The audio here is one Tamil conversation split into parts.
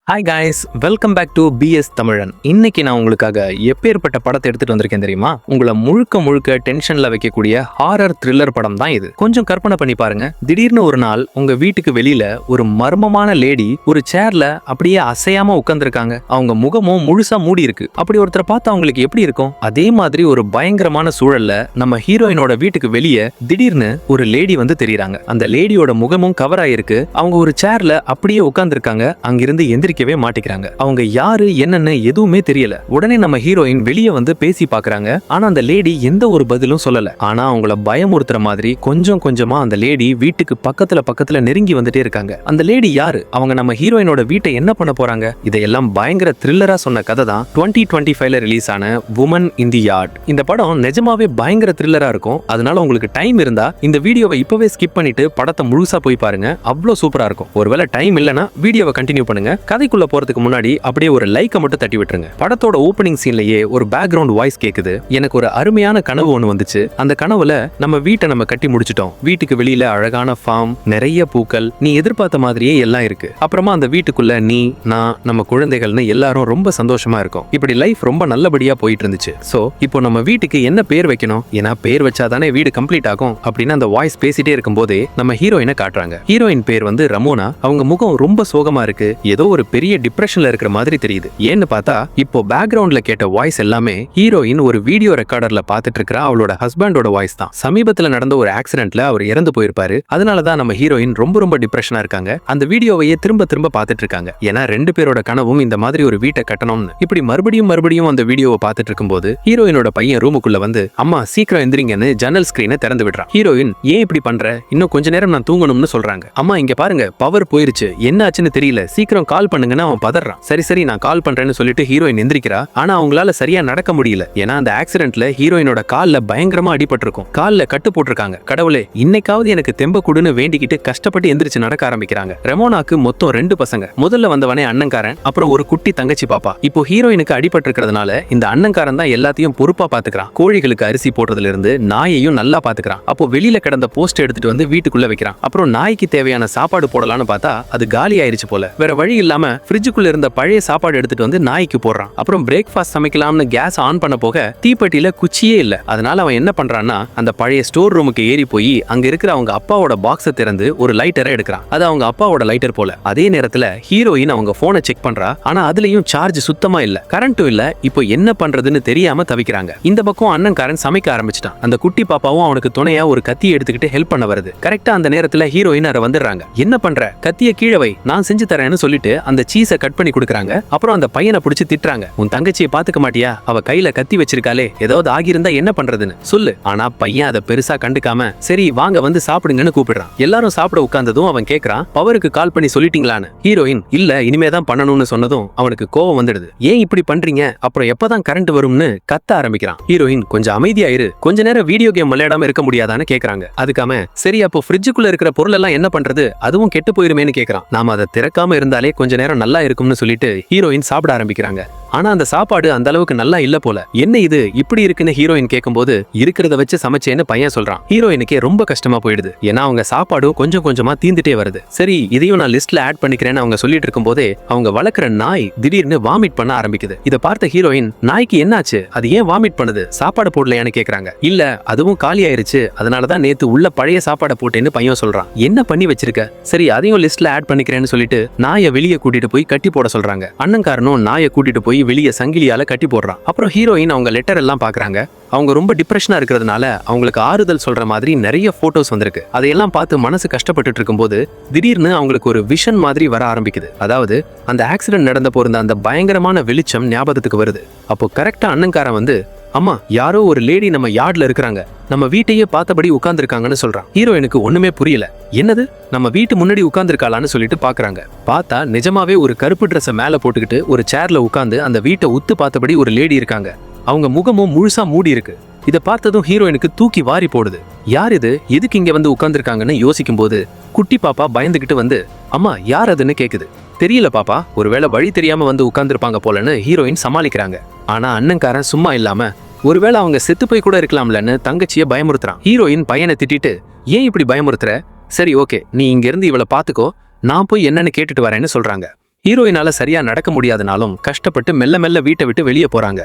Hi guys, welcome back to PS Tamilan. இன்னைக்கு நான் உங்களுக்காக எப்பேற்பட்ட படத்தை எடுத்துட்டு வந்திருக்கேன் தெரியுமா? உங்களை முழுக்க முழுக்க டென்ஷன்ல வைக்கக்கூடிய ஹாரர் த்ரில்லர் படம் தான் இது. கொஞ்சம் கற்பனை பண்ணி பாருங்க. திடீர்னு ஒரு நாள் உங்க வீட்டுக்கு வெளியில ஒரு மர்மமான லேடி ஒரு சேர்ல அப்படியே அசையாம உட்கார்ந்துருக்காங்க. அவங்க முகமும் முழுசா மூடி இருக்கு. அப்படி ஒருத்தரை பார்த்தா அவங்களுக்கு எப்படி இருக்கும்? அதே மாதிரி ஒரு பயங்கரமான சூழல்ல நம்ம ஹீரோயினோட வீட்டுக்கு வெளியே திடீர்னு ஒரு லேடி வந்து தெரியுறாங்க. அந்த லேடியோட முகமும் கவர் ஆயிருக்கு. அவங்க ஒரு சேர்ல அப்படியே உட்கார்ந்துருக்காங்க. அங்கிருந்து எந்திரிக்கவே மாட்டிக்கிறாங்க. அவங்க யாரு என்னன்னு எதுவுமே தெரியல. உடனே நம்ம ஹீரோயின் வெளியே வந்து பேசி பாக்குறாங்க. ஆனா அந்த லேடி எந்த ஒரு பதிலும் சொல்லல. ஆனா அவங்கள பயமுறுத்துற மாதிரி கொஞ்சம் கொஞ்சமா அந்த லேடி வீட்டுக்கு பக்கத்துல நெருங்கி வந்துட்டே இருக்காங்க. அந்த லேடி யாரு? அவங்க நம்ம ஹீரோயினோட வீட்டை என்ன பண்ண போறாங்க? இதையெல்லாம் பயங்கர த்ரில்லரா சொன்ன கதை தான் 2025ல ரிலீஸ் ஆன வுமன் இன் தி யார்ட். இந்த படம் நிஜமாவே பயங்கர த்ரில்லரா இருக்கும். அதனால உங்களுக்கு டைம் இருந்தா இந்த வீடியோவை இப்பவே ஸ்கிப் பண்ணிட்டு படத்தை முழுசா போய் பாருங்க. அவ்வளவு சூப்பரா இருக்கும். ஒருவேளை டைம் இல்லனா வீடியோவை கண்டினியூ பண்ணுங்க. கதைக்குள்ள போறதுக்கு முன்னாடி அப்படியே ஒரு லைக்கை மட்டும் தட்டி விட்டுருங்க. படத்தோட ஓப்பனிங் சீன்லயே ஒரு பேக்ரவுண்ட் வாய்ஸ் கேக்குது. எனக்கு ஒரு அருமையான கனவு ஒண்ணு வந்துச்சு. அந்த கனவுல நம்ம வீட்டை நம்ம கட்டி முடிச்சிட்டோம். வீட்டுக்கு வெளியில அழகான ஃபார்ம், நிறைய பூக்கள், நீ எதிர்பார்த்த மாதிரியே எல்லாம் இருக்கு. அப்புறமா அந்த வீட்டுக்குள்ள நீ, நான், நம்ம குழந்தைகள்னு எல்லாரும் ரொம்ப சந்தோஷமா இருக்கும். இப்படி லைஃப் ரொம்ப நல்லபடியா போயிட்டு இருந்துச்சு. சோ இப்போ நம்ம வீட்டுக்கு என்ன பேர் வைக்கணும்? ஏன்னா பேர் வச்சாதானே வீடு கம்ப்ளீட் ஆகும் அப்படின்னு அந்த வாய்ஸ் பேசிட்டே இருக்கும் போதே நம்ம ஹீரோயினை காட்டுறாங்க. ஹீரோயின் பேர் வந்து ரமோனா. அவங்க முகம் ரொம்ப சோகமா இருக்கு. ஏதோ ஒரு பெரிய டிப்ரெஷன்ல இருக்கிற மாதிரி தெரியுது. ஏன்னு பார்த்தா இப்போ பேக்ரவுண்ட்ல கேட்ட வாய்ஸ் எல்லாமே ஹீரோயின் ஒரு வீடியோ ரெக்கார்டர்ல பாத்துட்டு இருக்கிற அவளோட ஹஸ்பண்டோட வாய்ஸ் தான். சமீபத்துல நடந்த ஒரு ஆக்சிடென்ட்ல அவர் இறந்து போயிருப்பாரு. அதனாலதான் நம்ம ஹீரோயின் ரொம்ப டிப்ரெஷனா இருக்காங்க. அந்த வீடியோவையே திரும்ப பாத்துட்டு இருக்காங்க. ஏன்னா ரெண்டு பேரோட கனவும் இந்த மாதிரி ஒரு வீட்டை கட்டணும்னு. இப்படி மறுபடியும் அந்த வீடியோவை பாத்துட்டு இருக்கும்போது ஹீரோயினோட பையன் ரூமுக்குள்ள வந்து, அம்மா சீக்கிரம் எந்திரிங்கன்னு ஜன்னல் ஸ்கிரீனை திறந்து விடுறான். ஹீரோயின், ஏன் இப்படி பண்ற? இன்னும் கொஞ்ச நேரம் நான் தூங்கணும்னு சொல்றாங்க. அம்மா இங்க பாருங்க, பவர் போயிருச்சு, என்ன ஆச்சுன்னு தெரியல, சீக்கிரம் கால் பண்ணுங்கன்னு அவன் பதறான். சரி நான் கால் பண்றேன்னு சொல்லிட்டு ஹீரோயின் எந்திரிக்கிறா. ஆனா அவங்களால சரியா நடக்க முடியல. ஏன்னா அந்த ஆக்சிடென்ட்ல ஹீரோயினோட கால்ல பயங்கரமா அடிபட்டிருக்கும். கால்ல கட்டு போட்டிருக்காங்க. கடவுளே, இன்னைக்காவது எனக்கு தெம்ப கொடுன்னு வேண்டிக்கிட்டு கஷ்டப்பட்டு எந்திரிச்சு நடக்க ஆரம்பிக்கிறாங்க. ரெமோனாக்கு மொத்தம் 2 பசங்க. முதல்ல வந்தவனே அண்ணன்காரன், அப்புறம் ஒரு குட்டி தங்கச்சி பாப்பா. இப்போ ஹீரோயினுக்கு அடிபட்டிருக்கிறதுனால இந்த அண்ணன்காரன் தான் எல்லாத்தையும் பொறுப்பா பாத்துக்கிறான். கோழிகளுக்கு அரிசி போடுறதுல இருந்து நாயையும் நல்லா பாத்துக்கிறான். அப்போ வெளியில கிடந்த போஸ்ட் எடுத்துட்டு வந்து வீட்டுக்குள்ள வைக்கிறான். அப்புறம் நாய்க்கு தேவையான சாப்பாடு போடலான்னு பார்த்தா அது காலி ஆயிருச்சு போல. வேற வழி இல்லாம ஃப்ரிட்ஜுக்குள்ள இருந்த பழைய சாப்பாடு எடுத்துட்டு வந்து நாய்க்கு போடுறான். அப்புறம் பிரேக்ஃபாஸ்ட் சமைக்கலாம்னு கேஸ் ஆன் பண்ண போக தீப்பெட்டியில குச்சியே இல்ல. அதனால அவன் என்ன பண்றான்னா அந்த பழைய ஸ்டோர் ரூமுக்கு ஏறி போய் அங்க இருக்கிற அவங்க அப்பாவோட பாக்ஸை திறந்து ஒரு லைட்டரை எடுக்கிறான். அது அவங்க அப்பாவோட லைட்டர் போல. அதே நேரத்துல ஹீரோயின் அவங்க போனை செக் பண்றா. ஆனா அதுலயும் சார்ஜ் சுத்தமா இல்ல, கரண்ட்டும் இல்ல. இப்போ என்ன பண்றதுன்னு தெரியாம தவிக்கிறாங்க. இந்த பக்கம் அண்ணன்காரன் சமைக்க ஆரம்பிச்சிட்டான். அந்த குட்டி பாப்பாவும் அவனுக்கு துணையா ஒரு கத்தியை எடுத்துக்கிட்டு ஹெல்ப் பண்ண வருது. கரெக்டா அந்த நேரத்துல ஹீரோயின் அரை வந்துடுறாங்க. என்ன பண்ற? கத்திய கீழே வை, நான் செஞ்சு தரேன்னு சொல்லிட்டு அந்த சீஸை கட் பண்ணி கொடுக்குறாங்க. அப்புறம் அந்த பையனை பிடிச்சு திட்டுறாங்க. உன் தங்கச்சியை பாத்துக்க மாட்டியா? அவ கையில கத்தி வச்சிருக்காளே, ஏதாவது ஆகியிருந்தா என்ன பண்றதுன்னு சொல்லு. ஆனா பையன் அதை பெருசா கண்டுக்காம, சரி வாங்க வந்து சாப்பிடுங்கன்னு கூப்பிடுறான். எல்லாரும் சாப்பிட உட்கார்ந்ததும் அவன் கேக்குறான், பவருக்கு கால் பண்ணி சொல்லிட்டீங்களான்னு. ஹீரோயின், இல்ல இனிமேதான் பண்ணணும்னு சொன்னதும் அவனுக்கு கோவம் வந்துடுது. ஏன் இப்படி பண்றீங்க? அப்புறம் எப்பதான் கரண்ட் வரும்னு கத்த ஆரம்பிக்கிறான். ஹீரோயின், கொஞ்சம் அமைதியா இரு, கொஞ்ச நேரம் வீடியோ கேம் விளையாடாம இருக்க முடியாதான்னு கேக்குறாங்க. அதுக்காம, சரி அப்போ ஃப்ரிட்ஜுக்குள்ள இருக்கிற பொருள் எல்லாம் என்ன பண்றது? அதுவும் கெட்டு போயிருமேன்னு கேக்குறான். நாம அதை திறக்காம இருந்தாலே கொஞ்ச நேரம் நல்லா இருக்கும்னு சொல்லிட்டு ஹீரோயின் சாப்பிட ஆரம்பிக்கிறாங்க. ஆனா அந்த சாப்பாடு அந்த அளவுக்கு நல்லா இல்ல போல. என்ன இது இப்படி இருக்குன்னு ஹீரோயின் கேட்கும்போது, இருக்கிறத வச்சு சமைச்சேன்னு பையன் சொல்றான். ஹீரோயினுக்கே ரொம்ப கஷ்டமா போயிடுது. ஏன்னா அவங்க சாப்பாடும் கொஞ்சம் கொஞ்சமா தீந்துட்டே வருது. சரி இதையும் நான் லிஸ்ட்ல ஆட் பண்ணிக்கிறேன்னு அவங்க சொல்லிட்டு இருக்கும் போதே அவங்க வளர்க்குற நாய் திடீர்னு வாமிட் பண்ண ஆரம்பிக்குது. இதை பார்த்த ஹீரோயின், நாய்க்கு என்னாச்சு? அது ஏன் வாமிட் பண்ணுது? சாப்பாடு போடலையான்னு கேக்குறாங்க. இல்ல அதுவும் காலி ஆயிருச்சு, அதனாலதான் நேத்து உள்ள பழைய சாப்பாடை போட்டேன்னு பையன் சொல்றான். என்ன பண்ணி வச்சிருக்க? சரி அதையும் லிஸ்ட்ல ஆட் பண்ணிக்கிறேன்னு சொல்லிட்டு நாயை வெளியே கூட்டிட்டு போய் கட்டி போட சொல்றாங்க. அண்ணன்காரனும் நாயை கூட்டிட்டு போய் வெளியே சங்கிலியால கட்டி போடுறான். அப்புறம் ஹீரோயின் அவங்க லெட்டர் எல்லாம் பாக்குறாங்க. அவங்க ரொம்ப டிப்ரெஷனா இருக்கிறதுனால அவங்களுக்கு ஆறுதல் சொல்ற மாதிரி நிறைய போட்டோஸ் வந்திருக்கு. அதையெல்லாம் பார்த்து மனசு கஷ்டப்பட்டு இருக்கும்போது திடீர்னு அவங்களுக்கு ஒரு விஷன் மாதிரி வர ஆரம்பிக்குது. அதாவது அந்த ஆக்சிடென்ட் நடந்த போயிருந்த அந்த பயங்கரமான வெளிச்சம் ஞாபகத்துக்கு வருது. அப்போ கரெக்டா அண்ணன்காரன் வந்து, அம்மா யாரோ ஒரு லேடி நம்ம யார்ட்ல இருக்கிறாங்க, நம்ம வீட்டையே பார்த்தபடி உட்கார்ந்துருக்காங்கன்னு சொல்றான். ஹீரோயினுக்கு ஒண்ணுமே புரியல. என்னது, நம்ம வீட்டு முன்னாடி உட்கார்ந்துருக்காளான்னு சொல்லிட்டு பாக்குறாங்க. பார்த்தா நிஜமாவே ஒரு கருப்பு ட்ரெஸ் மேல போட்டுக்கிட்டு ஒரு சேர்ல உட்கார்ந்து அந்த வீட்டை உத்து பார்த்தபடி ஒரு லேடி இருக்காங்க. அவங்க முகமும் முழுசா மூடி இருக்கு. இதை பார்த்ததும் ஹீரோயினுக்கு தூக்கி வாரி போடுது. யார் இது? எதுக்கு இங்க வந்து உட்கார்ந்துருக்காங்கன்னு யோசிக்கும் போது குட்டி பாப்பா பயந்துகிட்டு வந்து, அம்மா யார் அதுன்னு கேக்குது. தெரியல பாப்பா, ஒருவேளை வழி தெரியாம வந்து உட்கார்ந்துருப்பாங்க போலன்னு ஹீரோயின் சமாளிக்கிறாங்க. ஆனா அண்ணன்காரன் சும்மா இல்லாம, ஒருவேளை அவங்க செத்து போய் கூட இருக்கலாம்லன்னு தங்கச்சிய பயமுறுத்துறான். ஹீரோயின் பையனை திட்டிட்டு, ஏன் இப்படி பயமுறுத்துற? சரி ஓகே, நீ இங்க இருந்து இவளை பாத்துக்கோ, நான் போய் என்னன்னு கேட்டுட்டு வரேன்னு சொல்றாங்க. ஹீரோயினால சரியா நடக்க முடியாதனாலும் கஷ்டப்பட்டு மெல்ல மெல்ல வீட்டை விட்டு வெளியே போறாங்க.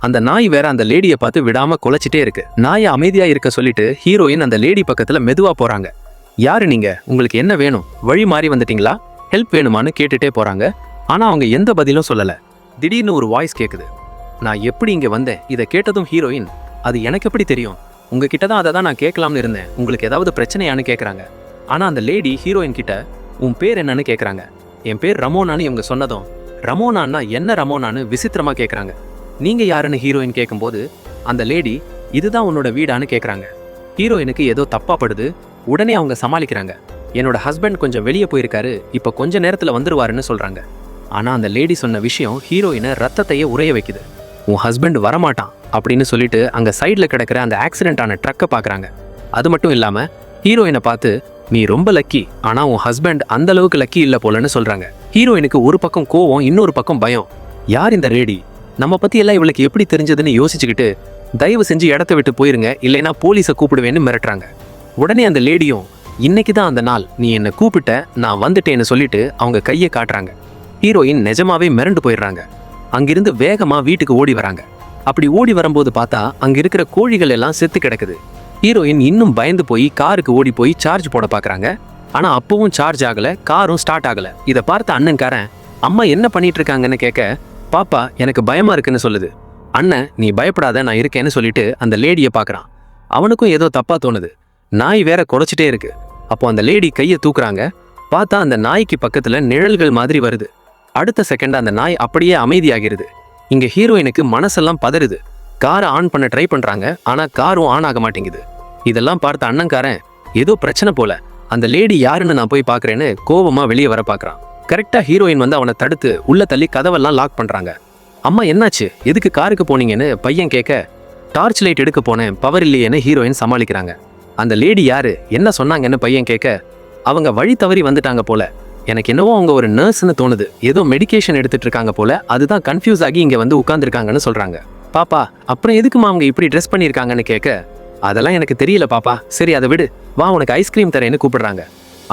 அந்த நாய் வேற அந்த லேடியை பார்த்து விடாம குலைச்சிட்டே இருக்கு. நாயை அமைதியா இருக்க சொல்லிட்டு ஹீரோயின் அந்த லேடி பக்கத்துல மெதுவா போறாங்க. யாரு நீங்க? உங்களுக்கு என்ன வேணும்? வழி மாறி வந்துட்டீங்களா? ஹெல்ப் வேணுமான்னு கேட்டுட்டே போறாங்க. ஆனா அவங்க எந்த பதிலும் சொல்லல. திடீர்னு ஒரு வாய்ஸ் கேக்குது. நான் எப்படி இங்க வந்தேன்? இதை கேட்டதும் ஹீரோயின், அது எனக்கு எப்படி தெரியும்? உங்ககிட்ட தான் அதை தான் நான் கேட்கலாம்னு இருந்தேன். உங்களுக்கு ஏதாவது பிரச்சனையான்னு கேட்குறாங்க. ஆனால் அந்த லேடி ஹீரோயின் கிட்ட உன் பேர் என்னன்னு கேட்குறாங்க. என் பேர் ரமோனான்னு இவங்க சொன்னதும், ரமோனான்னா என்ன ரமோனான்னு விசித்திரமா கேட்குறாங்க. நீங்கள் யாருன்னு ஹீரோயின் கேட்கும்போது அந்த லேடி இதுதான் உன்னோட வீடான்னு கேட்குறாங்க. ஹீரோயினுக்கு ஏதோ தப்பா படுது. உடனே அவங்க சமாளிக்கிறாங்க. என்னோட ஹஸ்பண்ட் கொஞ்சம் வெளியே போயிருக்காரு, இப்போ கொஞ்ச நேரத்தில் வந்துருவாருன்னு சொல்கிறாங்க. ஆனால் அந்த லேடி சொன்ன விஷயம் ஹீரோயினை ரத்தத்தையே உறைய வைக்குது. உன் ஹஸ்பண்ட் வரமாட்டான் அப்படின்னு சொல்லிட்டு அங்கே சைடில் கிடக்கிற அந்த ஆக்சிடென்ட் ஆன ட்ரக்கை பார்க்குறாங்க. அது மட்டும் இல்லாமல் ஹீரோயினை பார்த்து நீ ரொம்ப லக்கி, ஆனால் உன் ஹஸ்பண்ட் அந்த அளவுக்கு லக்கி இல்லை போலன்னு சொல்கிறாங்க. ஹீரோயினுக்கு ஒரு பக்கம் கோவம், இன்னொரு பக்கம் பயம். யார் இந்த லேடி? நம்ம பற்றி எல்லாம் இவளுக்கு எப்படி தெரிஞ்சதுன்னு யோசிச்சுக்கிட்டு தயவு செஞ்சு இடத்த விட்டு போயிருங்க, இல்லைன்னா போலீஸை கூப்பிடுவேன்னு மிரட்டுறாங்க. உடனே அந்த லேடியும் இன்னைக்கு தான் அந்த நாள், நீ என்னை கூப்பிட்ட, நான் வந்துட்டேன்னு சொல்லிட்டு அவங்க கையை காட்டுறாங்க. ஹீரோயின் நிஜமாவே மிரண்டு போயிடுறாங்க. அங்கிருந்து வேகமா வீட்டுக்கு ஓடி வராங்க. அப்படி ஓடி வரும்போது பார்த்தா அங்க இருக்கிற கோழிகள் எல்லாம் செத்து கிடக்குது. ஹீரோயின் இன்னும் பயந்து போய் காருக்கு ஓடி போய் சார்ஜ் போட பாக்குறாங்க. ஆனா அப்பவும் சார்ஜ் ஆகல, காரும் ஸ்டார்ட் ஆகல. இதை பார்த்த அண்ணன்காரன் அம்மா என்ன பண்ணிட்டு இருக்காங்கன்னு கேட்க, பாப்பா எனக்கு பயமா இருக்குன்னு சொல்லுது. அண்ணன் நீ பயப்படாத, நான் இருக்கேன்னு சொல்லிட்டு அந்த லேடியை பாக்குறான். அவனுக்கும் ஏதோ தப்பா தோணுது. நாய் வேற குறைச்சிட்டே இருக்கு. அப்போ அந்த லேடி கையை தூக்குறாங்க. பார்த்தா அந்த நாய்க்கு பக்கத்துல நிழல்கள் மாதிரி வருது. அடுத்த செகண்ட் அந்த நாய் அப்படியே அமைதியாகிறது. இங்க ஹீரோயினுக்கு மனசெல்லாம் பதறுது. காரை ஆன் பண்ண ட்ரை பண்றாங்க, ஆனா காரும் ஆன் ஆக மாட்டேங்குது. இதெல்லாம் பார்த்த அண்ணன்காரன் ஏதோ பிரச்சனை போல, அந்த லேடி யாருன்னு நான் போய் பாக்குறேன்னு கோவமா வெளியே வர பாக்குறான். கரெக்டா ஹீரோயின் வந்து அவனை தடுத்து உள்ள தள்ளி கதவெல்லாம் லாக் பண்றாங்க. அம்மா என்னாச்சு, எதுக்கு காருக்கு போனீங்கன்னு பையன் கேட்க, டார்ச் லைட் எடுக்க போனேன், பவர் இல்லையேன்னு ஹீரோயின் சமாளிக்கிறாங்க. அந்த லேடி யாரு, என்ன சொன்னாங்கன்னு பையன் கேட்க, அவங்க வழி தவறி வந்துட்டாங்க போல, எனக்கு என்னவோ அவங்க ஒரு நர்ஸ்ன்னு தோணுது, ஏதோ மெடிக்கேஷன் எடுத்துட்டு இருக்காங்க போல, அதுதான் கன்ஃபியூஸ் ஆகி இங்க வந்து உட்கார்ந்துருக்காங்கன்னு சொல்றாங்க. பாப்பா அப்புறம் எதுக்குமா அவங்க இப்படி ட்ரெஸ் பண்ணியிருக்காங்கன்னு கேட்க, அதெல்லாம் எனக்கு தெரியல பாப்பா, சரி அதை விடு, வா உனக்கு ஐஸ்கிரீம் தரேன்னு கூப்பிடுறாங்க.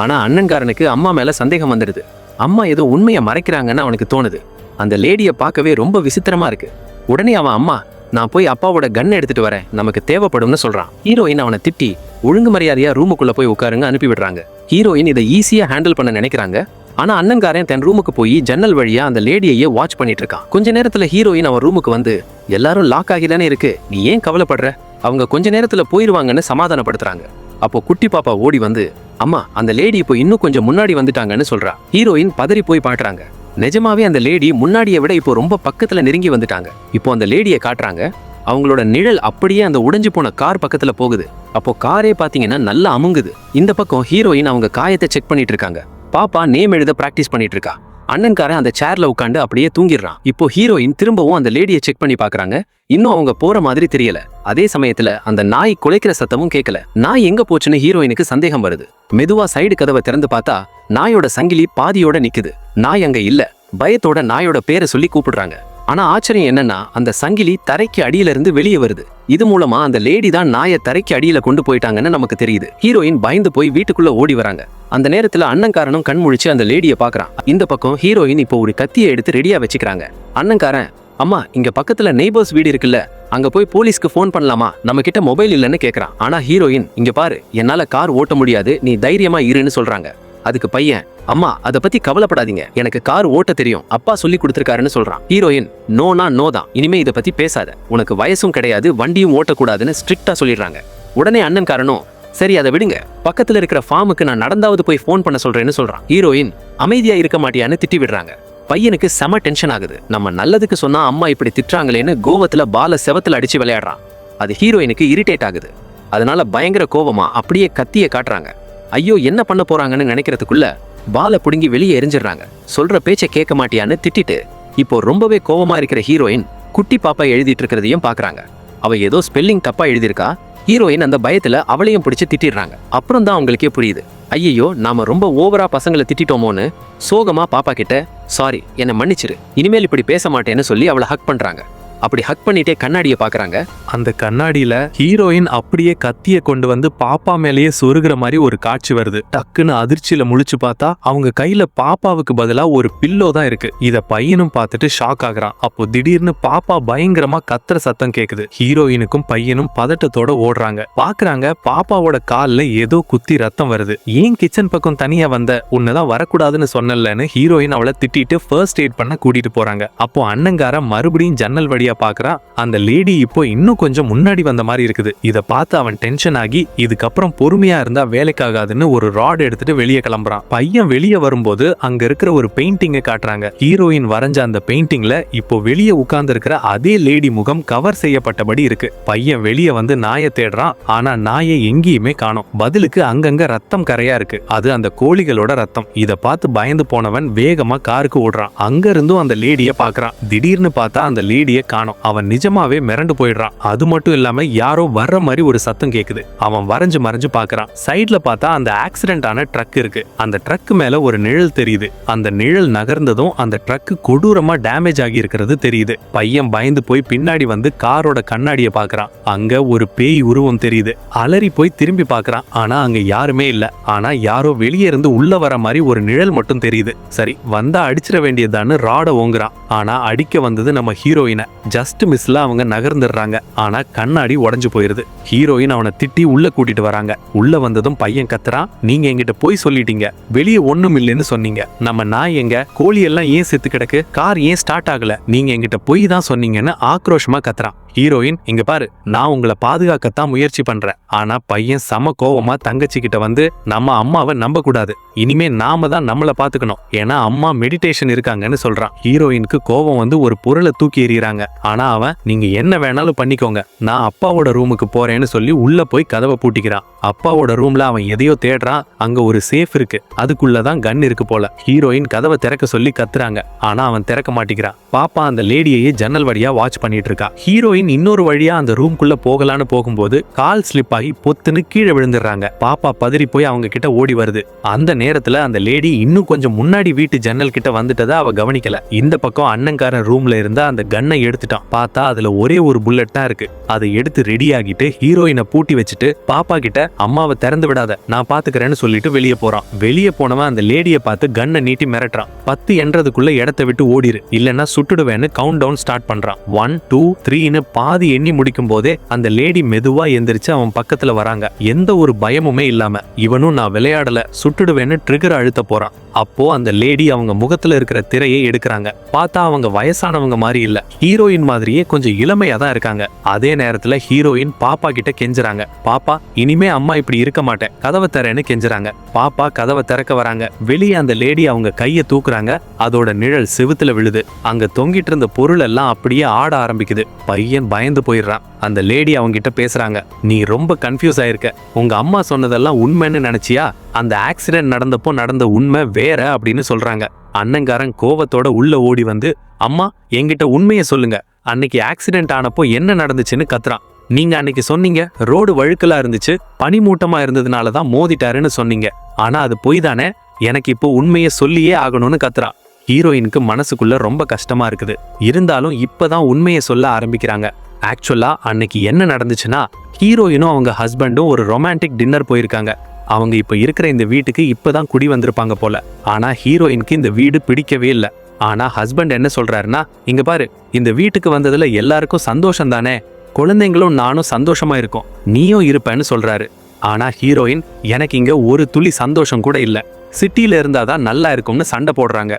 ஆனா அண்ணன்காரனுக்கு அம்மா மேல சந்தேகம் வந்துடுது. அம்மா ஏதோ உண்மையை மறைக்கிறாங்கன்னு அவனுக்கு தோணுது. அந்த லேடியை பார்க்கவே ரொம்ப விசித்திரமா இருக்கு. உடனே அவன் அம்மா நான் போய் அப்பாவோட கன் எடுத்துட்டு வரேன், நமக்கு தேவைப்படும்னு சொல்றான். ஹீரோயின் அவனை திட்டி ஒழுங்கு மரியாதையா ரூமுக்குள்ள போய் உட்காருங்க அனுப்பி விடுறாங்க. ஹீரோயின் இதை ஈஸியா ஹேண்டில் பண்ண நினைக்கிறாங்க. ஆனா அண்ணன்காரன் தன் ரூமுக்கு போய் ஜன்னல் வழியா அந்த லேடியையே வாட்ச் பண்ணிட்டு இருக்கான். கொஞ்ச நேரத்துல ஹீரோயின் அவன் ரூமுக்கு வந்து எல்லாரும் லாக் ஆகிதானே இருக்கு, நீ ஏன் கவலைப்படுற, அவங்க கொஞ்ச நேரத்துல போயிருவாங்கன்னு சமாதானப்படுத்துறாங்க. அப்போ குட்டி பாப்பா ஓடி வந்து அம்மா அந்த லேடி இப்போ இன்னும் கொஞ்சம் முன்னாடி வந்துட்டாங்கன்னு சொல்றா. ஹீரோயின் பதறி போய் பாக்குறாங்க. நிஜமாவே அந்த லேடி முன்னாடியை விட இப்போ ரொம்ப பக்கத்துல நெருங்கி வந்துட்டாங்க. இப்போ அந்த லேடியை காட்டுறாங்க. அவங்களோட நிழல் அப்படியே அந்த உடைஞ்சு போன கார் பக்கத்துல போகுது. அப்போ காரே பாத்தீங்கன்னா நல்லா அமுங்குது. இந்த பக்கம் ஹீரோயின் அவங்க காயத்தை செக் பண்ணிட்டு இருக்காங்க. பாப்பா நேம் எழுத பிராக்டிஸ் பண்ணிட்டு இருக்கா. அண்ணன்காரன் அந்த சேர்ல உட்காந்து அப்படியே தூங்கிடுறான். இப்போ ஹீரோயின் திரும்பவும் அந்த லேடியை செக் பண்ணி பாக்குறாங்க. இன்னும் அவங்க போற மாதிரி தெரியல. அதே சமயத்துல அந்த நாய் குலைக்கிற சத்தமும் கேட்கல. நாய் எங்க போச்சுன்னு ஹீரோயினுக்கு சந்தேகம் வருது. மெதுவா சைடு கதவை திறந்து பார்த்தா நாயோட சங்கிலி பாதியோட நிக்குது. நாய் அங்க இல்ல. பயத்தோட நாயோட பேரை சொல்லி கூப்பிடுறாங்க. ஆனா ஆச்சரியம் என்னன்னா அந்த சங்கிலி தரைக்கு அடியில இருந்து வெளியே வருது. இது மூலமா அந்த லேடி தான் நாயை தரைக்கு அடியில கொண்டு போயிட்டாங்கன்னு நமக்கு தெரியுது. ஹீரோயின் பயந்து போய் வீட்டுக்குள்ள ஓடி வராங்க. அந்த நேரத்துல அண்ணன்காரனும் கண் முழிச்சு அந்த லேடியை பாக்குறான். இந்த பக்கம் ஹீரோயின் இப்போ ஒரு கத்தியை எடுத்து ரெடியா வச்சுக்கிறாங்க. அண்ணன்காரன் அம்மா இங்க பக்கத்துல நெய்பர்ஸ் வீடு இருக்குல்ல, அங்க போய் போலீஸ்க்கு போன் பண்ணலாமா, நம்ம கிட்ட மொபைல் இல்லைன்னு கேக்குறான். ஆனா ஹீரோயின் இங்க பாரு, என்னால கார் ஓட்ட முடியாது, நீ தைரியமா இருன்னு சொல்றாங்க. அதுக்கு பையன் அம்மா அதை பத்தி கவலைப்படாதீங்க, எனக்கு கார் ஓட்ட தெரியும், அப்பா சொல்லி கொடுத்துருக்காருன்னு சொல்றான். ஹீரோயின் நோனா நோ தான், இனிமே இதை பத்தி பேசாத, உனக்கு வயசும் கிடையாது, வண்டியும் ஓட்டக்கூடாதுன்னு ஸ்ட்ரிக்டா சொல்லிடுறாங்க. உடனே அண்ணன்காரனும் சரி அதை விடுங்க, பக்கத்துல இருக்கிற ஃபார்முக்கு நான் நடந்தாவது போய் போன் பண்ண சொல்றேன்னு சொல்றான். ஹீரோயின் அமைதியா இருக்க மாட்டியான்னு திட்டி விடுறாங்க. பையனுக்கு செம டென்ஷன் ஆகுது. நம்ம நல்லதுக்கு சொன்னா அம்மா இப்படி திட்டுறாங்களேன்னு கோவத்துல பால செவத்துல அடிச்சு விளையாடுறான். அது ஹீரோயினுக்கு இரிட்டேட் ஆகுது. அதனால பயங்கர கோவமா அப்படியே கத்திய காட்டுறாங்க. ஐயோ என்ன பண்ண போறாங்கன்னு நினைக்கிறதுக்குள்ள பாலை புடுங்கி வெளியே எரிஞ்சிடுறாங்க. சொல்ற பேச்சை கேட்க மாட்டியான்னு திட்டிட்டு இப்போ ரொம்பவே கோவமா இருக்கிற ஹீரோயின் குட்டி பாப்பா எழுதிட்டு இருக்கிறதையும் பாக்குறாங்க. அவ ஏதோ ஸ்பெல்லிங் தப்பா எழுதியிருக்கா. ஹீரோயின் அந்த பயத்துல அவளையும் பிடிச்சு திட்டிடுறாங்க. அப்புறம் தான் அவங்களுக்கே புரியுது, ஐயோ நாம ரொம்ப ஓவரா பசங்களை திட்டோமோன்னு. சோகமா பாப்பா கிட்ட சாரி என்னை மன்னிச்சிரு, இனிமேல் இப்படி பேச மாட்டேன்னு சொல்லி அவளை ஹக் பண்றாங்க. அப்படி ஹக் பண்ணிட்டே கண்ணாடியை பாக்குறாங்க. அந்த கண்ணாடியில ஹீரோயின் அப்படியே கத்திய கொண்டு வந்து பாப்பா மேலேயே சொருகிற மாதிரி ஒரு காட்சி வருது. டக்குன்னு அதிர்ச்சியில முழிச்சு பார்த்தா அவங்க கையில பாப்பாவுக்கு பதிலா ஒரு பில்லோ தான் இருக்கு. இத பையனும் பார்த்துட்டு ஷாக் ஆகுறான். அப்போ திடீர்னு பாப்பா பயங்கரமா கத்துற சத்தம் கேக்குது. ஹீரோயினுக்கும் பையனும் பதட்டத்தோட ஓடுறாங்க. பாக்குறாங்க பாப்பாவோட கால்ல ஏதோ குத்தி ரத்தம் வருது. ஏன் கிச்சன் பக்கம் தனியா வந்த, உன்னதான் வரக்கூடாதுன்னு சொன்னலன்னு ஹீரோயின் அவளை திட்டிட்டு ஃபர்ஸ்ட் எய்ட் பண்ண கூட்டிட்டு போறாங்க. அப்போ அண்ணங்கார மறுபடியும் ஜன்னல் வழியா பாக்குறான். அந்த லேடி இப்போ இன்னும் கொஞ்சம் முன்னாடி வந்த மாதிரி இருக்குது. இத பார்த்து அவன் டென்ஷன் ஆகி இதுக்கப்புறம் பொறுமையா இருந்தா வேலைக்காகாதுன்னு ஒரு ராட் எடுத்துட்டு வெளியே கிளம்புறான். பையன் வெளியே வரும்போது அங்க இருக்கிற ஒரு பெயிண்டிங்கை காட்டுறாங்க. ஹீரோயின் வரைஞ்ச அந்த பெயிண்டிங்ல இப்போ வெளியே உட்கார்ந்து இருக்கிற அதே லேடி முகம் கவர் செய்யப்பட்டபடி இருக்கு. பையன் வெளியே வந்து நாயை தேடுறான். ஆனா நாயை எங்கேயுமே காணோம். பதிலுக்கு அங்கங்க ரத்தம் கரையா இருக்கு. அது அந்த கோழிகளோட ரத்தம். இத பார்த்து பயந்து போனவன் வேகமா காருக்கு ஓடுறான். அங்க இருந்தும் அந்த லேடிய பாக்குறான். திடீர்னு பார்த்தா அந்த லேடிய காணோம். அவன் நிஜமாவே மிரண்டு போயிடுறான். அது மட்டும் இல்லாம யாரோ வர்ற மாதிரி ஒரு சத்தம் கேக்குது. அவன் வரைஞ்சு மறைஞ்சு பாக்குறான். சைட்ல பார்த்தா அந்த ஆக்சிடென்ட் ஆன ட்ரக் இருக்கு. அந்த ட்ரக் மேல ஒரு நிழல் தெரியுது. அந்த நிழல் நகர்ந்ததும் அந்த ட்ரக் கொடூரமா டேமேஜ் ஆகி இருக்கிறது தெரியுது. பையன் பயந்து போய் பின்னாடி வந்து காரோட கண்ணாடிய பாக்குறான். அங்க ஒரு பேய் உருவம் தெரியுது. அலறி போய் திரும்பி பாக்குறான். ஆனா அங்க யாருமே இல்ல. ஆனா யாரோ வெளியே இருந்து உள்ள வர மாதிரி ஒரு நிழல் மட்டும் தெரியுது. சரி வந்தா அடிச்சிட வேண்டியதான்னு ராட ஓங்குறான். ஆனா அடிக்க வந்தது நம்ம ஹீரோயினை. ஜஸ்ட் மிஸ்ல அவங்க நகர்ந்துடுறாங்க. ஆனா கண்ணாடி உடைஞ்சு போயிருது. ஹீரோயின் அவனை திட்டி உள்ள கூட்டிட்டு வராங்க. உள்ள வந்ததும் பையன் கத்துறான், நீங்க என்கிட்ட போய் சொல்லிட்டீங்க, வெளியே ஒண்ணும் இல்லைன்னு சொன்னீங்க. நம்ம நாய் எங்க, கோழி எல்லாம் ஏன் செத்து கிடக்கு, கார் ஏன் ஸ்டார்ட் ஆகல, நீங்க என்கிட்ட போய் தான் சொன்னீங்கன்னு ஆக்ரோஷமா கத்துறான். ஹீரோயின், இங்க பாரு, நான் உங்களை பாதுகாக்கத்தான் முயற்சி பண்றேன். ஆனா பையன் சம கோவமா தங்கச்சி கிட்ட வந்து, நம்ம அம்மாவை நம்ப கூடாது, இனிமே நாம தான் நம்மள பாத்துக்கணும், ஏன்னா அம்மா மெடிடேஷன் இருக்காங்கன்னு சொல்றான். ஹீரோயினுக்கு கோவம் வந்து ஒரு பொருளை தூக்கி எறியறாங்க. ஆனா அவன், நீங்க என்ன வேணாலும் பண்ணிக்கோங்க, நான் அப்பாவோட ரூமுக்கு போறேன்னு சொல்லி உள்ள போய் கதவை பூட்டிக்கிறான். அப்பாவோட ரூம்ல அவன் எதையோ தேடுறான். அங்க ஒரு சேஃப் இருக்கு. அதுக்குள்ளதான் கன் இருக்கு போல. ஹீரோயின் கதவை திறக்க சொல்லி கத்துறாங்க. ஆனா அவன் திறக்க மாட்டேங்கிறான். பாப்பா அந்த லேடியையே ஜன்னல் வழியா வாட்ச் பண்ணிட்டு இருக்கா. ஹீரோயின் இன்னொரு வழியா அந்த ரூம்குள்ள போகலான்னு போகும்போது கால் ஸ்லிப் ஆகி பொத்துன்னு கீழே விழுந்துடுறாங்க. பாப்பா பதறி போய் அவங்க கிட்ட ஓடி வருது. அந்த நேரத்துல அந்த லேடி இன்னும் கொஞ்சம் முன்னாடி வீட்டு ஜன்னல் கிட்ட வந்துட்டதை அவ கவனிக்கல. இந்த பக்கம் அண்ணங்காரன் ரூம்ல இருந்த அந்த கன்னை எடுத்துட்டான். பார்த்தா அதுல ஒரே ஒரு புல்லட் தான் இருக்கு. அதை எடுத்து ரெடி ஆகிட்டு ஹீரோயினை பூட்டி வச்சுட்டு பாப்பா கிட்ட, அம்மாவை திறந்து விடாத, நான் பாத்துக்கிறேன்னு சொல்லிட்டு வெளியே போறான். வெளியே போனவன் அந்த லேடிய பார்த்து கன்னை நீட்டி மிரட்டுறான். 10 என்றதுக்குள்ள இடத்தை விட்டு ஓடிரு, இல்லன்னா சுட்டுடுவேன்னு கவுண்ட் டவுன் ஸ்டார்ட் பண்றான். 1 2 3ன்னு பாதி எண்ணி முடிக்கும் போதே அந்த லேடி மெதுவா எந்திரிச்சு அவன் பக்கத்துல வராங்க. எந்த ஒரு பயமுமே இல்லாம. இவனும் நான் விளையாடல, சுட்டுடுவேன்னு ட்ரிகர் அழுத்த போறான். அப்போ அந்த லேடி அவங்க முகத்துல இருக்கிற திரையை எடுக்கிறாங்க. பார்த்தா அவங்க வயசானவங்க மாதிரி இல்ல, ஹீரோயின் மாதிரியே கொஞ்சம் இளமையா தான் இருக்காங்க. அதே நேரத்துல ஹீரோயின் பாப்பா கிட்ட கெஞ்சுறாங்க, பாப்பா இனிமே அம்மா இப்படி இருக்க மாட்டேன், கதவை தரேன்னு கெஞ்சுறாங்க. பாப்பா கதவை திறக்க வராங்க. வெளியே அந்த லேடி அவங்க கையை தூக்குறாங்க. அதோட நிழல் செவுத்துல விழுது. அங்க தொங்கிட்டு இருந்த பொருள் எல்லாம் அப்படியே ஆட ஆரம்பிக்குது. பையன் பயந்து போயிடுறான். அந்த லேடி அவங்க கிட்ட பேசுறாங்க, நீ ரொம்ப கன்ஃபியூஸ் ஆயிருக்க, உங்க அம்மா சொன்னதெல்லாம் உண்மைன்னு நினைச்சியா, அந்த ஆக்சிடென்ட் நடந்தப்போ நடந்த உண்மை வேற அப்படின்னு சொல்றாங்க. அண்ணங்காரன் கோவத்தோட உள்ள ஓடி வந்து, அம்மா என்கிட்ட உண்மையை சொல்லுங்க, அன்னைக்கு ஆக்சிடென்ட் ஆனப்போ என்ன நடந்துச்சுன்னு கத்துறான். நீங்க அன்னைக்கு சொன்னீங்க ரோடு வழுக்கலா இருந்துச்சு, பனிமூட்டமா இருந்ததுனாலதான் மோதிட்டாருன்னு சொன்னீங்க. ஆனா அது பொய் தானே, எனக்கு இப்போ உண்மையை சொல்லியே ஆகணும்னு கத்துறான். ஹீரோயினுக்கு மனசுக்குள்ள ரொம்ப கஷ்டமா இருக்குது. இருந்தாலும் இப்பதான் உண்மையை சொல்ல ஆரம்பிக்கிறாங்க. ஆக்சுவலா அன்னைக்கு என்ன நடந்துச்சுன்னா, ஹீரோயினும் அவங்க ஹஸ்பண்டும் ஒரு ரொமான்டிக் டின்னர் போயிருக்காங்க. அவங்க இப்ப இருக்கிற இந்த வீட்டுக்கு இப்பதான் குடி வந்திருப்பாங்க போல. ஆனா ஹீரோயினுக்கு இந்த வீடு பிடிக்கவே இல்லை. ஆனா ஹஸ்பண்ட் என்ன சொல்றாருன்னா, இங்க பாரு, இந்த வீட்டுக்கு வந்ததுல எல்லாருக்கும் சந்தோஷம் தானே, குழந்தைங்களும் நானும் சந்தோஷமா இருக்கோம், நீயும் இருப்பேன்னு சொல்றாரு. ஆனா ஹீரோயின், எனக்கு இங்க ஒரு துளி சந்தோஷம் கூட இல்ல, சிட்டில இருந்தாதான் நல்லா இருக்கும்னு சண்டை போடுறாங்க.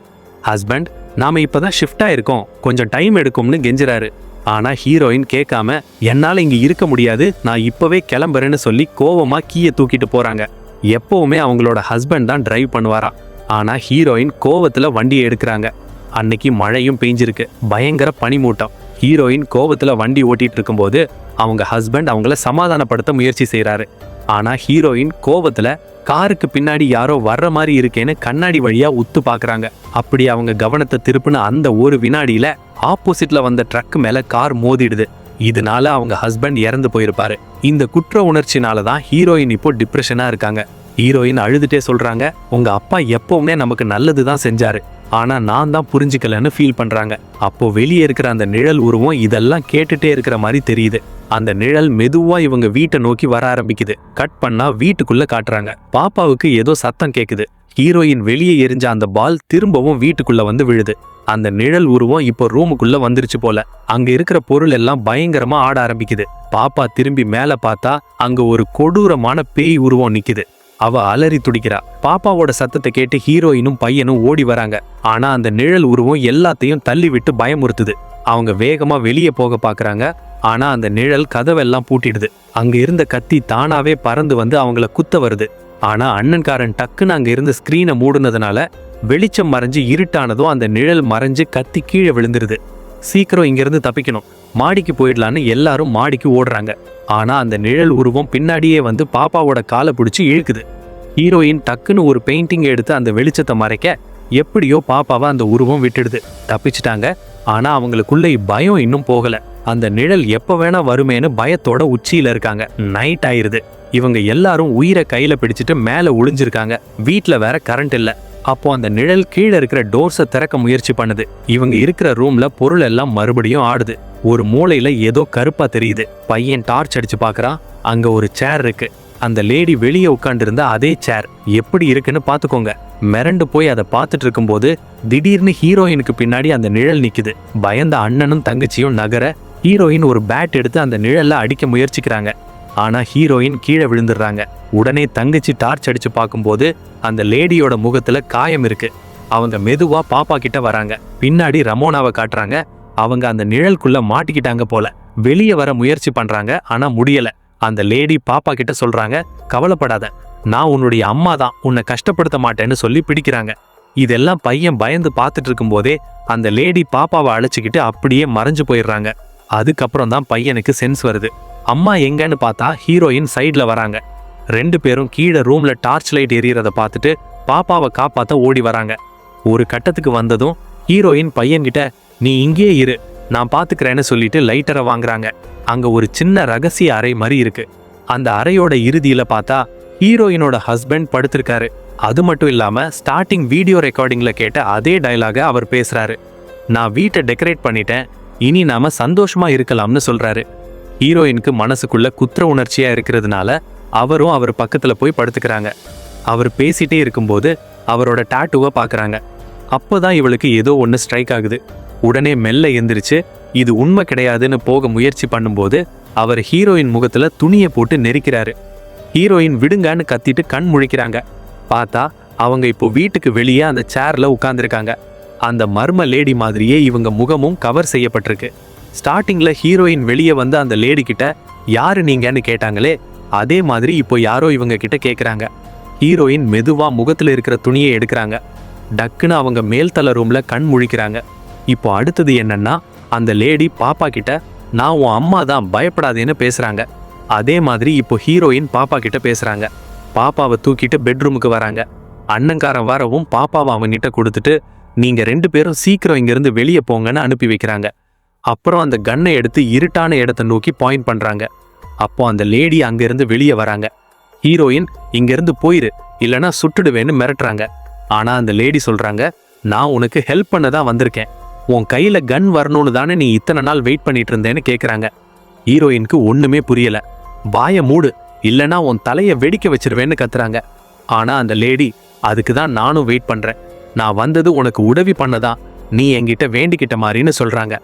ஹஸ்பண்ட், நாம இப்பதான் ஷிஃப்ட் ஆயிருக்கோம், கொஞ்சம் டைம் எடுக்கும்னு கெஞ்சுறாரு. ஆனா ஹீரோயின் கேட்காம, என்னால இங்க இருக்க முடியாது, நான் இப்பவே கிளம்புறேன்னு சொல்லி கோவமா கீயை தூக்கிட்டு போறாங்க. எப்பவுமே அவங்களோட ஹஸ்பண்ட் தான் டிரைவ் பண்ணுவாரா. ஆனா ஹீரோயின் கோவத்துல வண்டியை எடுக்கிறாங்க. அன்னைக்கு மழையும் பெஞ்சிருக்கு, பயங்கர பனிமூட்டம். ஹீரோயின் கோவத்துல வண்டி ஓட்டிட்டு இருக்கும்போது அவங்க ஹஸ்பண்ட் அவங்கள சமாதானப்படுத்த முயற்சி செய்யறாரு. ஆனா ஹீரோயின் கோவத்துல காருக்கு பின்னாடி யாரோ வர்ற மாதிரி இருக்கேன்னு கண்ணாடி வழியா உத்து பாக்குறாங்க. அப்படி அவங்க கவனத்தை திருப்பின அந்த ஒரு வினாடியில ஆப்போசிட்ல வந்த ட்ரக் மேல கார் மோதிடுது. இதனால அவங்க ஹஸ்பண்ட் இறந்து போயிருப்பாரு. இந்த குற்ற உணர்ச்சினாலதான் ஹீரோயின் இப்போ டிப்ரெஷனா இருக்காங்க. ஹீரோயின் அழுதுட்டே சொல்றாங்க, உங்க அப்பா எப்பவுமே நமக்கு நல்லதுதான் செஞ்சாரு, ஆனா நான் தான் புரிஞ்சுக்கலன்னு ஃபீல் பண்றாங்க. அப்போ வெளியே இருக்கிற அந்த நிழல் உருவம் இதெல்லாம் கேட்டுட்டே இருக்கிற மாதிரி தெரியுது. அந்த நிழல் மெதுவா இவங்க வீட்டை நோக்கி வர ஆரம்பிக்குது. கட் பண்ணா வீட்டுக்குள்ள காட்டுறாங்க. பாப்பாவுக்கு ஏதோ சத்தம் கேக்குது. ஹீரோயின் வெளியே எரிஞ்ச அந்த பால் திரும்பவும் வீட்டுக்குள்ள வந்து விழுது. அந்த நிழல் உருவம் இப்போ ரூமுக்குள்ள வந்துருச்சு போல. அங்க இருக்கிற பொருள் எல்லாம் பயங்கரமா ஆட ஆரம்பிக்குது. பாப்பா திரும்பி மேல பார்த்தா அங்க ஒரு கொடூரமான பேய் உருவம் நிக்குது. அவ அலறி துடிக்கிறா. பாப்பாவோட சத்தத்தை கேட்டு ஹீரோயினும் பையனும் ஓடி வராங்க. ஆனா அந்த நிழல் உருவம் எல்லாத்தையும் தள்ளி விட்டு பயமுறுத்துது. அவங்க வேகமா வெளியே போக பாக்குறாங்க. ஆனா அந்த நிழல் கதவெல்லாம் பூட்டிடுது. அங்க இருந்த கத்தி தானாவே பறந்து வந்து அவங்கள குத்த வருது. ஆனா அண்ணன்காரன் டக்குன்னு அங்க இருந்த ஸ்கிரீனை மூடுனதுனால வெளிச்சம் மறைஞ்சு இருட்டானதும் அந்த நிழல் மறைஞ்சு கத்தி கீழே விழுந்துருது. சீக்கிரம் இங்கிருந்து தப்பிக்கணும், மாடிக்கு போயிடலான்னு எல்லாரும் மாடிக்கு ஓடுறாங்க. ஆனா அந்த நிழல் உருவம் பின்னாடியே வந்து பாப்பாவோட காலை பிடிச்சி இழுக்குது. ஹீரோயின் டக்குன்னு ஒரு பெயிண்டிங் எடுத்து அந்த வெளிச்சத்தை மறைக்க எப்படியோ பாப்பாவை அந்த உருவம் விட்டுடுது. தப்பிச்சிட்டாங்க. ஆனா அவங்களுக்குள்ள பயம் இன்னும் போகல. அந்த நிழல் எப்ப வேணா வருமேன்னு பயத்தோட உச்சியில இருக்காங்க. நைட் ஆயிருது. இவங்க எல்லாரும் உயிரை கையில பிடிச்சிட்டு மேல ஒளிஞ்சிருக்காங்க. வீட்டுல வேற கரண்ட் இல்ல. அப்போ அந்த நிழல் கீழே இருக்கிற டோர்ஸை திறக்க முயற்சி பண்ணுது. இவங்க இருக்கிற ரூம்ல பொருள் எல்லாம் மறுபடியும் ஆடுது. ஒரு மூலையில ஏதோ கருப்பா தெரியுது. பையன் டார்ச் அடிச்சு பாக்குறான். அங்க ஒரு சேர் இருக்கு. அந்த லேடி வெளியே உட்கார்ந்து இருந்த அதே சேர் எப்படி இருக்குன்னு பாத்துக்கோங்க. மிரண்டு போய் அதை பார்த்துட்டு இருக்கும்போது திடீர்னு ஹீரோயினுக்கு பின்னாடி அந்த நிழல் நிக்குது. பயந்த அண்ணனும் தங்கச்சியும் நகர ஹீரோயின் ஒரு பேட் எடுத்து அந்த நிழல்ல அடிக்க முயற்சிக்கிறாங்க. ஆனா ஹீரோயின் கீழே விழுந்துடுறாங்க. உடனே தங்கச்சி டார்ச் அடிச்சு பார்க்கும்போது அந்த லேடியோட முகத்துல காயம் இருக்கு. அவங்க மெதுவா பாப்பா கிட்ட வராங்க. பின்னாடி ரமோனாவை காட்டுறாங்க. அவங்க அந்த நிழலுக்குள்ள மாட்டிக்கிட்டாங்க போல. வெளியே வர முயற்சி பண்றாங்க. ஆனா முடியல. அந்த லேடி பாப்பா கிட்ட சொல்றாங்க, கவலைப்படாத, நான் உன்னுடைய அம்மா தான், உன்னை கஷ்டப்படுத்த மாட்டேன்னு சொல்லி பிடிக்கிறாங்க. இதெல்லாம் பையன் பயந்து பார்த்துட்டு இருக்கும் போதே அந்த லேடி பாப்பாவை அழைச்சிக்கிட்டு அப்படியே மறைஞ்சு போயிடுறாங்க. அதுக்கப்புறம் தான் பையனுக்கு சென்ஸ் வருது. அம்மா எங்கன்னு பார்த்தா ஹீரோயின் சைட்ல வராங்க. 2 பேரும் கீழே ரூம்ல டார்ச் லைட் எரியறத பார்த்துட்டு பாப்பாவை காப்பாத்த ஓடி வராங்க. ஒரு கட்டத்துக்கு வந்ததும் ஹீரோயின் பையன்கிட்ட, நீ இங்கே இரு, நான் பாத்துக்கிறேன்னு சொல்லிட்டு லைட்டரை வாங்குறாங்க. அங்க ஒரு சின்ன ரகசிய அறை மாதிரி இருக்கு. அந்த அறையோட இறுதியில பார்த்தா ஹீரோயினோட ஹஸ்பண்ட் படுத்திருக்காரு. அது மட்டும் இல்லாம ஸ்டார்டிங் வீடியோ ரெக்கார்டிங்ல கேட்ட அதே டயலாக அவர் பேசுறாரு. நான் வீட்டை டெக்கரேட் பண்ணிட்டேன், இனி நாம சந்தோஷமா இருக்கலாம்னு சொல்றாரு. ஹீரோயினுக்கு மனசுக்குள்ள குற்ற உணர்ச்சியா இருக்கிறதுனால அவரும் அவர் பக்கத்துல போய் படுத்துக்கிறாங்க. அவர் பேசிட்டே இருக்கும்போது அவரோட டாட்டூவை பாக்குறாங்க. அப்போதான் இவளுக்கு ஏதோ ஒன்று ஸ்ட்ரைக் ஆகுது. உடனே மெல்ல எந்திரிச்சு இது உண்மை கிடையாதுன்னு போக முயற்சி பண்ணும்போது அவர் ஹீரோயின் முகத்துல துணியை போட்டு நெரிக்கிறாரு. ஹீரோயின் விடுங்கன்னு கத்திட்டு கண் முழிக்கிறாங்க. பார்த்தா அவங்க இப்போ வீட்டுக்கு வெளியே அந்த சேர்ல உட்கார்ந்துருக்காங்க. அந்த மர்ம லேடி மாதிரியே இவங்க முகமும் கவர் செய்யப்பட்டிருக்கு. ஸ்டார்டிங்ல ஹீரோயின் வெளியே வந்து அந்த லேடி கிட்ட யாரு நீங்கன்னு கேட்டாங்களே, அதே மாதிரி இப்போ யாரோ இவங்க கிட்ட கேட்குறாங்க. ஹீரோயின் மெதுவா முகத்துல இருக்கிற துணியை எடுக்கிறாங்க. டக்குன்னு அவங்க மேல்தல ரூம்ல கண் முழிக்கிறாங்க. இப்போ அடுத்தது என்னன்னா, அந்த லேடி பாப்பா கிட்ட நான் உன் அம்மா தான், பயப்படாதேன்னு பேசுறாங்க. அதே மாதிரி இப்போ ஹீரோயின் பாப்பா கிட்ட பேசுறாங்க. பாப்பாவை தூக்கிட்டு பெட்ரூமுக்கு வராங்க. அண்ணன்காரன் வரவும் பாப்பாவை அவன்கிட்ட கொடுத்துட்டு நீங்க 2 பேரும் சீக்கிரம் இங்கிருந்து வெளியே போங்கன்னு அனுப்பி வைக்கிறாங்க. அப்புறம் அந்த கன்னை எடுத்து இருட்டான இடத்தை நோக்கி பாயிண்ட் பண்றாங்க. அப்போ அந்த லேடி அங்கிருந்து வெளியே வராங்க. ஹீரோயின் இங்கிருந்து போயிரு, இல்லைன்னா சுட்டுடுவேன்னு மிரட்டுறாங்க. ஆனா அந்த லேடி சொல்றாங்க, நான் உனக்கு ஹெல்ப் பண்ண தான் வந்திருக்கேன், உன் கையில கன் வரணும்னு தானே நீ இத்தனை நாள் வெயிட் பண்ணிட்டு இருந்தேன்னு கேட்குறாங்க. ஹீரோயினுக்கு ஒண்ணுமே புரியல. வாய மூடு, இல்லைன்னா உன் தலையை வெடிக்க வச்சிருவேன்னு கத்துறாங்க. ஆனா அந்த லேடி, அதுக்கு தான் நானும் வெயிட் பண்றேன், நான் வந்தது உனக்கு உதவி பண்ணதான், நீ என்கிட்ட வேண்டிக்கிட்ட மாதிரின்னு சொல்றாங்க.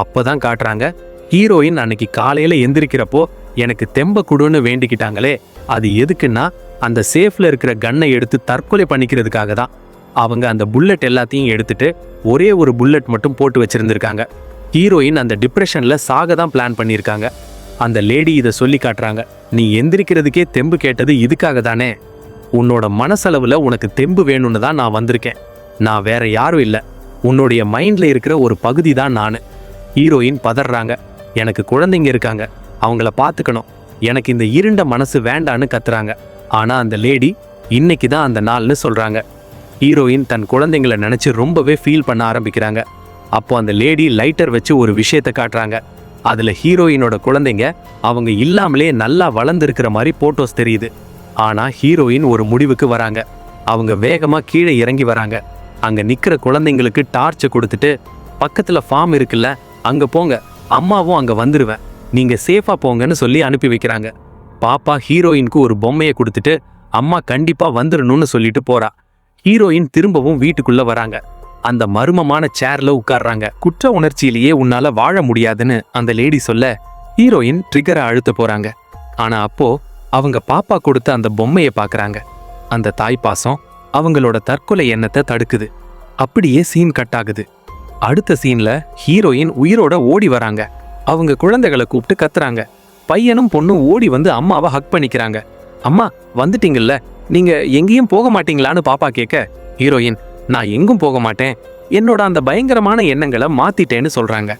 அப்பதான் காட்டுறாங்க ஹீரோயின் அன்னைக்கு காலையில எந்திரிக்கிறப்போ எனக்கு தெம்ப குடுன்னு வேண்டிக்கிட்டாங்களே, அது எதுக்குன்னா அந்த சேஃப்ல இருக்கிற கன்னை எடுத்து தற்கொலை பண்ணிக்கிறதுக்காக தான். அவங்க அந்த புல்லட் எல்லாத்தையும் எடுத்துட்டு ஒரே ஒரு புல்லட் மட்டும் போட்டு வச்சிருந்திருக்காங்க. ஹீரோயின் அந்த டிப்ரெஷன்ல சாக தான் பிளான் பண்ணியிருக்காங்க. அந்த லேடி இதை சொல்லி காட்டுறாங்க. நீ எந்திரிக்கிறதுக்கே தெம்பு கேட்டது இதுக்காக தானே, உன்னோட மனசளவுல உனக்கு தெம்பு வேணும்னு தான் நான் வந்திருக்கேன், நான் வேற யாரும் இல்லை, உன்னுடைய மைண்ட்ல இருக்கிற ஒரு பகுதி தான் நான். ஹீரோயின் பதறாங்க. எனக்கு குழந்தைங்க இருக்காங்க, அவங்கள பார்த்துக்கணும், எனக்கு இந்த இருண்ட மனசு வேண்டான்னு கத்துறாங்க. ஆனா அந்த லேடி இன்னைக்கு தான் அந்த நாள்னு சொல்றாங்க. ஹீரோயின் தன் குழந்தைங்களை நினைச்சு ரொம்பவே ஃபீல் பண்ண ஆரம்பிக்கிறாங்க. அப்போ அந்த லேடி லைட்டர் வச்சு ஒரு விஷயத்தை காட்டுறாங்க. அதுல ஹீரோயினோட குழந்தைங்க அவங்க இல்லாமலே நல்லா வளர்ந்துருக்கிற மாதிரி போட்டோஸ் தெரியுது. ஆனா ஹீரோயின் ஒரு முடிவுக்கு வராங்க. அவங்க வேகமா கீழே இறங்கி வராங்க. அங்க நிக்கிற குழந்தைங்களுக்கு டார்ச்சை கொடுத்துட்டு பக்கத்துல ஃபார்ம் இருக்குல்ல, அங்க போங்க, அம்மாவும் அங்க வந்துருவேன், நீங்க சேஃபா போங்கன்னு சொல்லி அனுப்பி வைக்கிறாங்க. பாப்பா ஹீரோயினுக்கு ஒரு பொம்மையை கொடுத்துட்டு அம்மா கண்டிப்பா வந்துடணும்னு சொல்லிட்டு போறா. ஹீரோயின் திரும்பவும் வீட்டுக்குள்ள வராங்க. அந்த மர்மமான சேர்ல உட்கார்றாங்க. குற்ற உணர்ச்சியிலேயே உன்னால வாழ முடியாதுன்னு அந்த லேடி சொல்ல ஹீரோயின் ட்ரிகரை அழுத்த போறாங்க. ஆனா அப்போ அவங்க பாப்பா கொடுத்த அந்த பொம்மையை பாக்குறாங்க. அந்த தாய்ப்பாசம் அவங்களோட தற்கொலை எண்ணத்தை தடுக்குது. அப்படியே சீன் கட் ஆகுது. அடுத்த சீன்ல ஹீரோயின் உயிரோட ஓடி வராங்க. அவங்க குழந்தைகளை கூப்பிட்டு கத்துறாங்க. பையனும் பொண்ணும் ஓடி வந்து அம்மாவை ஹக் பண்ணிக்கிறாங்க. அம்மா வந்துட்டீங்கல்ல, நீங்க எங்கேயும் போக மாட்டீங்களான்னு பாப்பா கேட்க ஹீரோயின், நான் எங்கும் போக மாட்டேன், என்னோட அந்த பயங்கரமான எண்ணங்களை மாத்திட்டேன்னு சொல்றாங்க.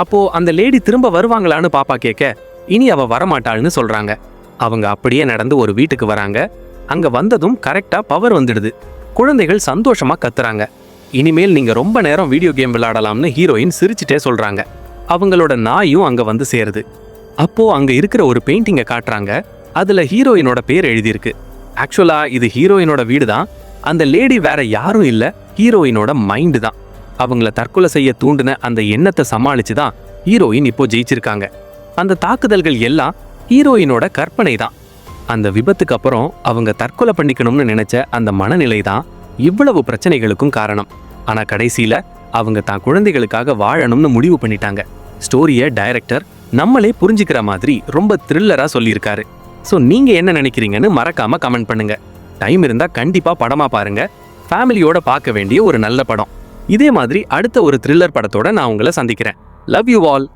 அப்போ அந்த லேடி திரும்ப வருவாங்களான்னு பாப்பா கேட்க இனி அவ வரமாட்டாள்னு சொல்றாங்க. அவங்க அப்படியே நடந்து ஒரு வீட்டுக்கு வராங்க. அங்க வந்ததும் கரெக்டா பவர் வந்துடுது. குழந்தைகள் சந்தோஷமா கத்துறாங்க. இனிமேல் நீங்க ரொம்ப நேரம் வீடியோ கேம் விளையாடலாம்னு ஹீரோயின் சிரிச்சுட்டே சொல்றாங்க. அவங்களோட நாயும் அங்க வந்து சேருது. அப்போ அங்க இருக்கிற ஒரு பெயிண்டிங்கை காட்டுறாங்க. அதுல ஹீரோயினோட பேர் எழுதியிருக்கு. ஆக்சுவலா இது ஹீரோயினோட வீடு தான். அந்த லேடி வேற யாரும் இல்ல, ஹீரோயினோட மைண்டு தான். அவங்கள தற்கொலை செய்ய தூண்டின அந்த எண்ணத்தை சமாளிச்சு தான் ஹீரோயின் இப்போ ஜெயிச்சிருக்காங்க. அந்த தாக்குதல்கள் எல்லாம் ஹீரோயினோட கற்பனை தான். அந்த விபத்துக்கு அப்புறம் அவங்க தற்கொலை பண்ணிக்கணும்னு நினைச்ச அந்த மனநிலை தான் இவ்வளவு பிரச்சனைகளுக்கும் காரணம். ஆனா கடைசியில அவங்க தான் குழந்தைகளுக்காக வாழணும்னு முடிவு பண்ணிட்டாங்க. ஸ்டோரிய டைரக்டர் நம்மளே புரிஞ்சுக்கிற மாதிரி ரொம்ப த்ரில்லரா சொல்லியிருக்காரு. ஸோ நீங்க என்ன நினைக்கிறீங்கன்னு மறக்காம கமெண்ட் பண்ணுங்க. டைம் இருந்தா கண்டிப்பா படமா பாருங்க. ஃபேமிலியோட பார்க்க வேண்டிய ஒரு நல்ல படம். இதே மாதிரி அடுத்த ஒரு த்ரில்லர் படத்தோட நான் உங்களை சந்திக்கிறேன். Love you all.